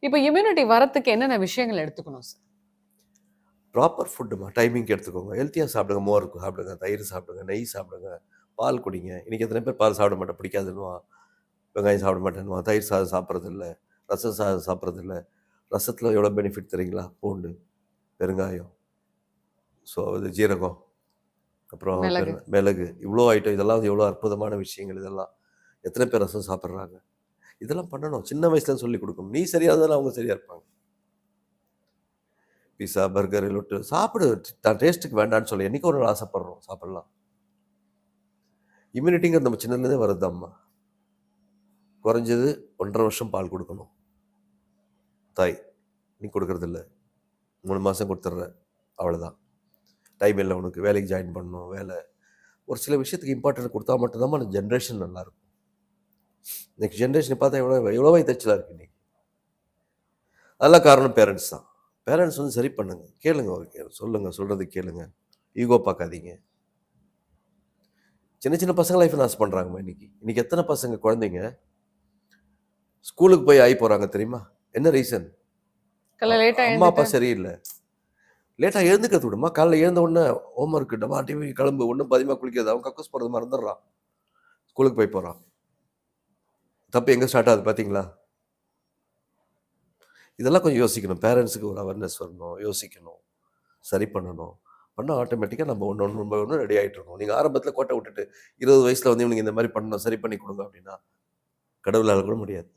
இப்ப இம்யூனிட்டி வரத்துக்கு என்னென்ன விஷயங்கள் எடுத்துக்கணும் சார்? ப்ராப்பர் ஃபுட்டுமா டைமிங்க்கு எடுத்துக்கோங்க. ஹெல்த்தியாக சாப்பிடுங்க. மோர் சாப்பிடுங்க, தயிர் சாப்பிடுங்க, நெய் சாப்பிடுங்க, பால் குடிங்க. இன்றைக்கி எத்தனை பேர் பால் சாப்பிட மாட்டேன் பிடிக்காதுன்னுவான், வெங்காயம் சாப்பிட மாட்டேன்னுவான், தயிர் சாதம் சாப்பிட்றதில்ல, ரசம் சாதம் சாப்பிட்றதில்ல. ரசத்தில் எவ்வளோ பெனிஃபிட் தெரியுங்களா? பூண்டு, பெருங்காயம், ஸோ அது ஜீரகம், அப்புறம் மிளகு. மிளகு, இவ்வளோ ஐட்டம். இதெல்லாம் எவ்வளோ அற்புதமான விஷயங்கள் இதெல்லாம். எத்தனை பேர் ரசம் சாப்பிட்றாங்க? இதெல்லாம் பண்ணணும். சின்ன வயசுல சொல்லிக் கொடுக்கணும். நீ சரியாக இருந்தாலும் அவங்க சரியாக இருப்பாங்க. பீஸா, பர்கர், லொட்டு சாப்பிடு. தான் டேஸ்ட்டுக்கு வேண்டான்னு சொல்லி என்றைக்கு ஒரு நாள் ஆசைப்படுறோம், சாப்பிட்லாம். இம்யூனிட்டிங்கிறது நம்ம சின்னதுலேருந்தே வருதாம்மா. குறைஞ்சது 1.5 வருஷம் பால் கொடுக்கணும் தாய். நீ கொடுக்குறதில்ல, 3 மாதம் கொடுத்துட்ற, அவ்வளோதான். டைம் இல்லை உனக்கு, வேலைக்கு ஜாயின் பண்ணணும், வேலை. ஒரு சில விஷயத்துக்கு இம்பார்ட்டன்ட் கொடுத்தா மட்டும்தான் அந்த ஜென்ரேஷன் நல்லாயிருக்கும். நெக்ஸ்ட் ஜென்ரேஷனை பார்த்தா எவ்வளோ தைச்சலாக இருக்குது இன்றைக்கி. அதெல்லாம் காரணம் பேரண்ட்ஸ் தான். பேரண்ட்ஸ் வந்து சரி பண்ணுங்க, கேளுங்க, ஒரு சொல்லுங்கள், சொல்கிறது கேளுங்க, ஈகோ பார்க்காதீங்க. சின்ன சின்ன பசங்க லைஃப் நாஸ் பண்ணுறாங்கம்மா. இன்றைக்கி எத்தனை பசங்க குழந்தைங்க ஸ்கூலுக்கு போய் ஆகி போகிறாங்க தெரியுமா? என்ன ரீசன்? அம்மா அப்பா சரியில்லை. லேட்டாக எழுந்துக்கிறது விடுமா. காலைல எழுந்த உடனே ஹோம் ஒர்க் டமா டிவி கிளம்பு, ஒன்றும் பதிமாக குளிக்காது, அவன் கக்கூஸ் போகிறது மறந்துடுறான், ஸ்கூலுக்கு போய் போகிறான். தப்பு எங்கே ஸ்டார்ட் ஆகுது பார்த்தீங்களா? இதெல்லாம் கொஞ்சம் யோசிக்கணும். பேரண்ட்ஸுக்கு ஒரு அவேர்னஸ் வரணும், யோசிக்கணும், சரி பண்ணணும். பண்ணால் ஆட்டோமேட்டிக்காக நம்ம ஒன்று ரெடி ஆகிட்டு இருக்கோம். நீங்கள் ஆரம்பத்தில் கோட்டை விட்டுட்டு 20 வயசில் வந்து இவனுக்கு இந்த மாதிரி பண்ணணும், சரி பண்ணி கொடுங்க அப்படின்னா கடவுளால் கூட முடியாது.